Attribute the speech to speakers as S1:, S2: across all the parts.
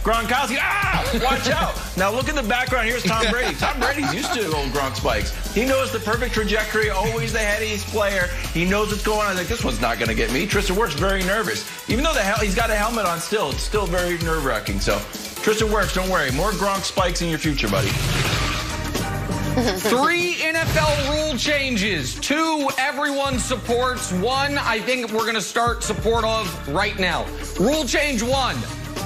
S1: Gronkowski, watch out. Now look in the background. Here's Tom Brady. Tom Brady's used to old Gronk spikes. He knows the perfect trajectory, always the headiest player. He knows what's going on. He's like, this one's not going to get me. Tristan Wirfs very nervous. Even though he's got a helmet on still, it's still very nerve-wracking. So, Tristan Wirfs, don't worry. More Gronk spikes in your future, buddy.
S2: 3 NFL rule changes. 2 everyone supports. 1 I think we're going to start support of right now. Rule change 1.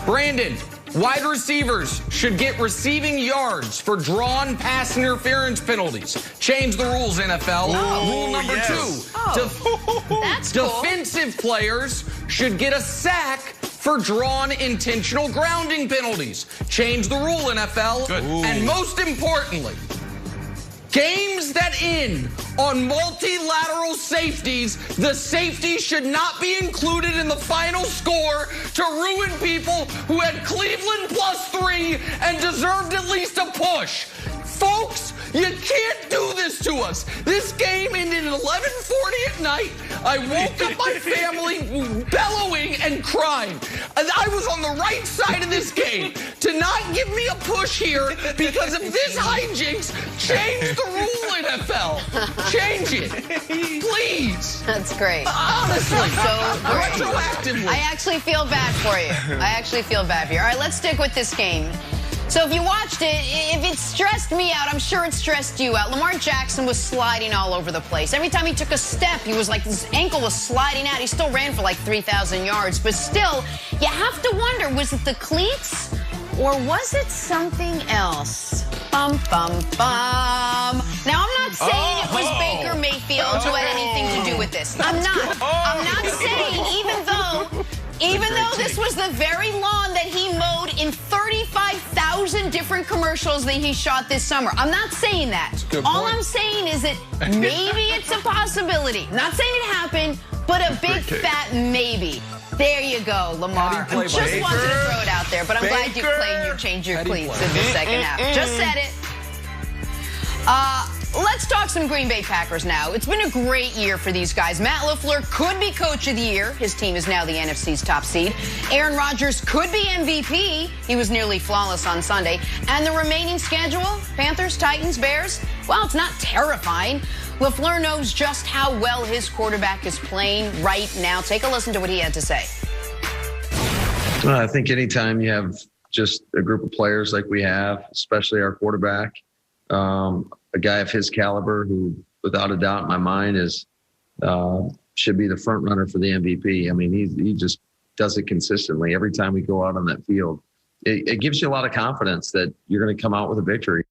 S2: Brandon, wide receivers should get receiving yards for drawn pass interference penalties. Change the rules, NFL. Rule number 2.
S3: That's cool.
S2: Defensive players should get a sack for drawn intentional grounding penalties. Change the rule, NFL.
S1: Good.
S2: And most importantly, games that end on multilateral safeties, the safety should not be included in the final score to ruin people who had Cleveland +3 and deserved at least a push. Folks, you can't do this to us. This game ended at 11:40 at night. I woke up my family bellowing and crying. I was on the right side of this game. To not give me a push here because of this hijinks, change the rule, NFL. Change it. Please.
S3: That's great.
S2: Honestly.
S3: So great.
S2: Retroactively.
S3: I actually feel bad for you. All right, let's stick with this game. So if you watched it, if it stressed me out, I'm sure it stressed you out. Lamar Jackson was sliding all over the place. Every time he took a step, he was like, his ankle was sliding out. He still ran for like 3,000 yards. But still, you have to wonder, was it the cleats or was it something else? Bum, bum, bum. Now, I'm not saying it was Baker Mayfield who had anything to do with this. I'm not saying, even though this was the very lawn that he mowed in 35,000 different commercials that he shot this summer. I'm not saying that. All I'm saying is that maybe it's a possibility. I'm not saying it happened, but a big fat maybe. There you go, Lamar. I just wanted to throw it out there, but I'm glad you played and you changed your cleats in the second half. Just said it. Let's talk some Green Bay Packers now. It's been a great year for these guys. Matt LaFleur could be coach of the year. His team is now the NFC's top seed. Aaron Rodgers could be MVP. He was nearly flawless on Sunday. And the remaining schedule, Panthers, Titans, Bears, well, it's not terrifying. LaFleur knows just how well his quarterback is playing right now. Take a listen to what he had to say.
S4: Well, I think anytime you have just a group of players like we have, especially our quarterback, a guy of his caliber who, without a doubt in my mind, should be the front runner for the MVP. I mean, he just does it consistently every time we go out on that field. It gives you a lot of confidence that you're going to come out with a victory.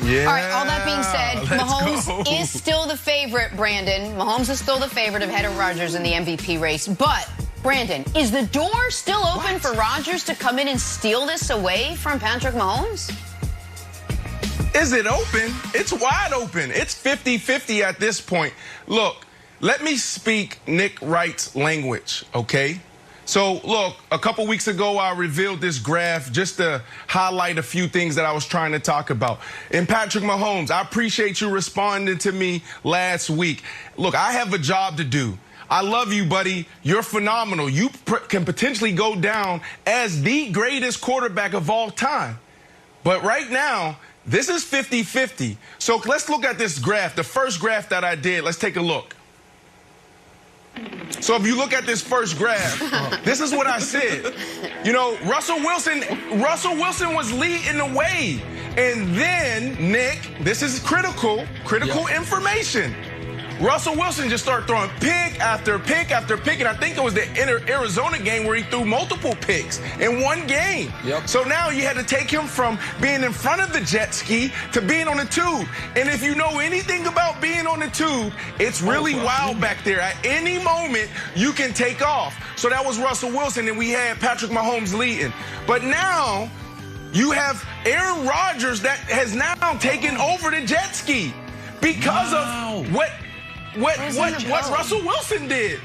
S3: Yeah. All right, all that being said, Mahomes is still the favorite, Brandon. Mahomes is still the favorite ahead of Rodgers in the MVP race. But, Brandon, is the door still open for Rodgers to come in and steal this away from Patrick Mahomes?
S5: Is it open? It's wide open. It's 50-50 at this point. Look, let me speak Nick Wright's language, okay? So, look, a couple weeks ago, I revealed this graph just to highlight a few things that I was trying to talk about. And Patrick Mahomes, I appreciate you responding to me last week. Look, I have a job to do. I love you, buddy. You're phenomenal. You can potentially go down as the greatest quarterback of all time. But right now, this is 50-50. So let's look at this graph, the first graph that I did. Let's take a look. So if you look at this first graph, this is what I said. You know, Russell Wilson was leading the way. And then, Nick, this is critical information. Russell Wilson just started throwing pick after pick after pick, and I think it was the Arizona game where he threw multiple picks in one game. So now you had to take him from being in front of the jet ski to being on the tube. And if you know anything about being on the tube, it's really wild back there. At any moment, you can take off. So that was Russell Wilson, and we had Patrick Mahomes leading. But now you have Aaron Rodgers that has now taken over the jet ski because of what Russell Wilson did.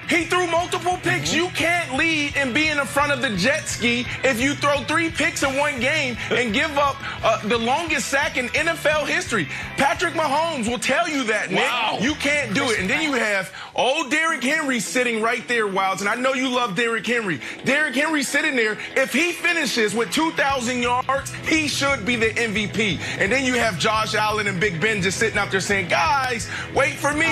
S5: He threw multiple picks. You can't lead and be in the front of the jet ski if you throw 3 picks in one game and give up the longest sack in NFL history. Patrick Mahomes will tell you that, Nick.
S1: Wow.
S5: You can't do it. And then you have old Derrick Henry sitting right there, Wilds. And I know you love Derrick Henry. Derrick Henry sitting there. If he finishes with 2,000 yards, he should be the MVP. And then you have Josh Allen and Big Ben just sitting out there saying, guys, wait for me.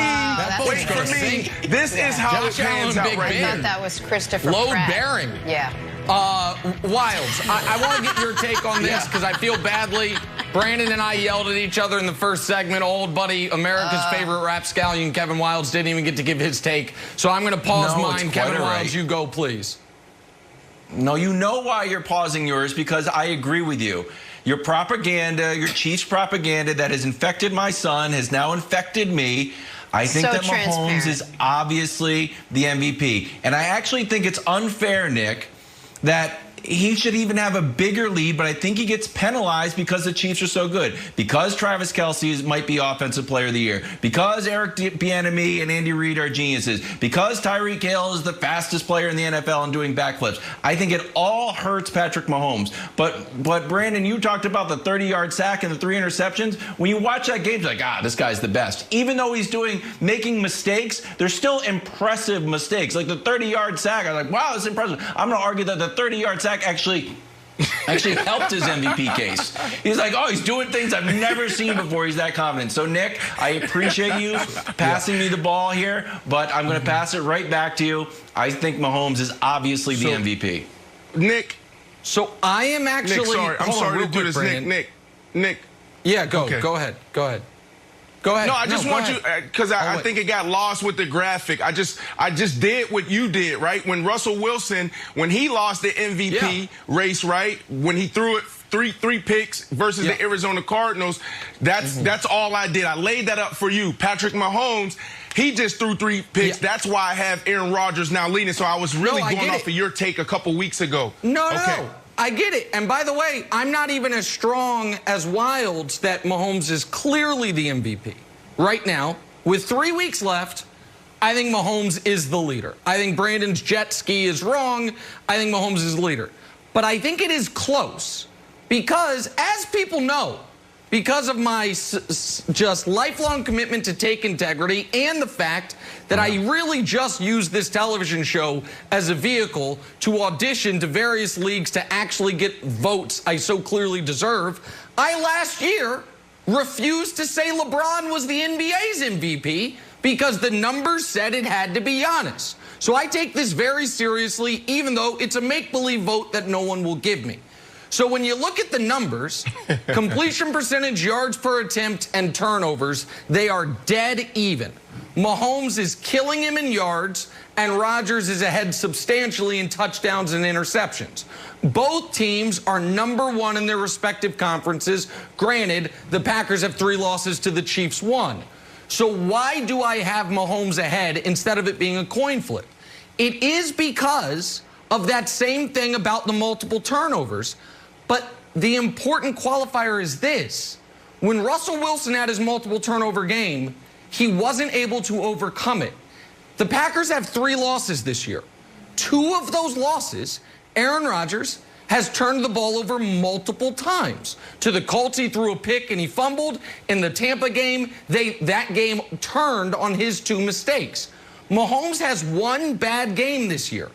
S5: Wait for me. This is how
S2: Josh
S5: it pans
S2: Allen,
S5: out
S2: Big
S5: right
S2: Ben.
S3: I
S5: here.
S3: thought that was Christopher
S2: Load
S3: Pratt.
S2: bearing.
S3: Yeah.
S2: Wilds, I want to get your take on this because I feel badly. Brandon and I yelled at each other in the first segment. Old buddy, America's favorite rapscallion, Kevin Wilds, didn't even get to give his take. So I'm going to pause
S1: No,
S2: mine.
S1: it's
S2: Kevin
S1: quite all
S2: Wilds,
S1: right.
S2: you go, please.
S1: No, you know why you're pausing yours, because I agree with you. Your propaganda, your Chiefs propaganda that has infected my son has now infected me. I think
S3: So
S1: that Mahomes
S3: transparent.
S1: is obviously the MVP. And I actually think it's unfair, Nick, that he should even have a bigger lead, but I think he gets penalized because the Chiefs are so good. Because Travis Kelce might be Offensive Player of the Year. Because Eric Bieniemy and Andy Reid are geniuses. Because Tyreek Hill is the fastest player in the NFL and doing backflips. I think it all hurts Patrick Mahomes. But Brandon, you talked about the 30-yard sack and the 3 interceptions. When you watch that game, you're like, this guy's the best. Even though he's making mistakes, they're still impressive mistakes. Like the 30-yard sack, I'm like, wow, that's impressive. I'm going to argue that the 30-yard sack actually helped his MVP case. He's like, he's doing things I've never seen before. He's that confident. So, Nick, I appreciate you passing me the ball here, but I'm going to pass it right back to you. I think Mahomes is obviously the MVP.
S5: Nick.
S2: So I am actually.
S5: Nick, sorry. I'm
S2: hold on
S5: sorry
S2: real
S5: to do
S2: quick,
S5: this.
S2: Brandon.
S5: Nick.
S2: Yeah, go.
S5: Okay.
S2: Go ahead. Go ahead. Go ahead.
S5: No, I just
S2: go
S5: want
S2: ahead.
S5: you, because I think it got lost with the graphic. I just did what you did, right? When Russell Wilson, when he lost the MVP race, right? When he threw it three picks versus the Arizona Cardinals, that's all I did. I laid that up for you. Patrick Mahomes, he just threw 3 picks. That's why I have Aaron Rodgers now leading. So I was really going off of your take a couple weeks ago.
S2: No. I get it. And by the way, I'm not even as strong as Wilds that Mahomes is clearly the MVP. Right now, with 3 weeks left, I think Mahomes is the leader. I think Brandon's jet ski is wrong. I think Mahomes is the leader. But I think it is close because, as people know, because of my just lifelong commitment to take integrity and the fact that I really just use this television show as a vehicle to audition to various leagues to actually get votes I so clearly deserve, I last year refused to say LeBron was the NBA's MVP because the numbers said it had to be Giannis. So I take this very seriously, even though it's a make-believe vote that no one will give me. So when you look at the numbers, completion percentage, yards per attempt, and turnovers, they are dead even. Mahomes is killing him in yards, and Rodgers is ahead substantially in touchdowns and interceptions. Both teams are #1 in their respective conferences. Granted, the Packers have 3 losses to the Chiefs 1. So why do I have Mahomes ahead instead of it being a coin flip? It is because of that same thing about the multiple turnovers. But the important qualifier is this. When Russell Wilson had his multiple turnover game, he wasn't able to overcome it. The Packers have 3 losses this year. 2 of those losses, Aaron Rodgers has turned the ball over multiple times. To the Colts, he threw a pick and he fumbled. In the Tampa game, that game turned on his 2 mistakes. Mahomes has 1 bad game this year.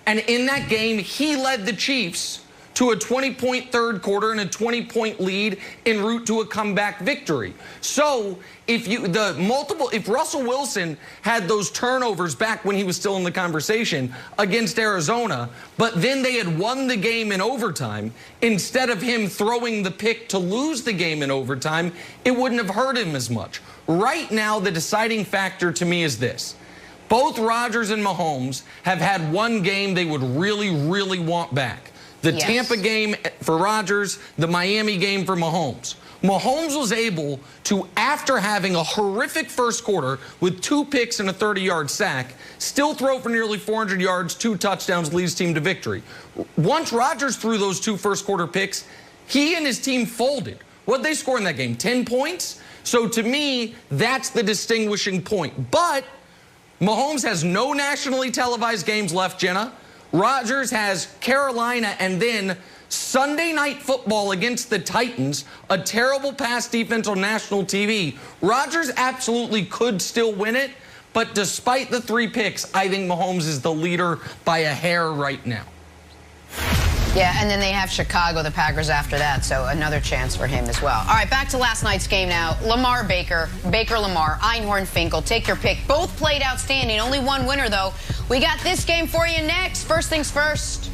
S2: And in that game, he led the Chiefs to a 20-point third quarter and a 20-point lead en route to a comeback victory. So if Russell Wilson had those turnovers back when he was still in the conversation against Arizona, but then they had won the game in overtime, instead of him throwing the pick to lose the game in overtime, it wouldn't have hurt him as much. Right now, the deciding factor to me is this. Both Rodgers and Mahomes have had 1 game they would really, really want back. The Tampa game for Rodgers, the Miami game for Mahomes. Mahomes was able to, after having a horrific first quarter with 2 picks and a 30-yard sack, still throw for nearly 400 yards, 2 touchdowns, leads team to victory. Once Rodgers threw those 2 first-quarter picks, he and his team folded. What'd they score in that game? 10 points? So to me, that's the distinguishing point. But Mahomes has no nationally televised games left, Jenna. Rodgers has Carolina and then Sunday Night Football against the Titans, a terrible pass defense on national TV. Rodgers absolutely could still win it, but despite the 3 picks, I think Mahomes is the leader by a hair right now.
S3: Yeah, and then they have Chicago, the Packers, after that, so another chance for him as well. All right, back to last night's game now. Lamar Baker, Lamar, Einhorn Finkel, take your pick. Both played outstanding. Only one winner, though. We got this game for you next. First things first.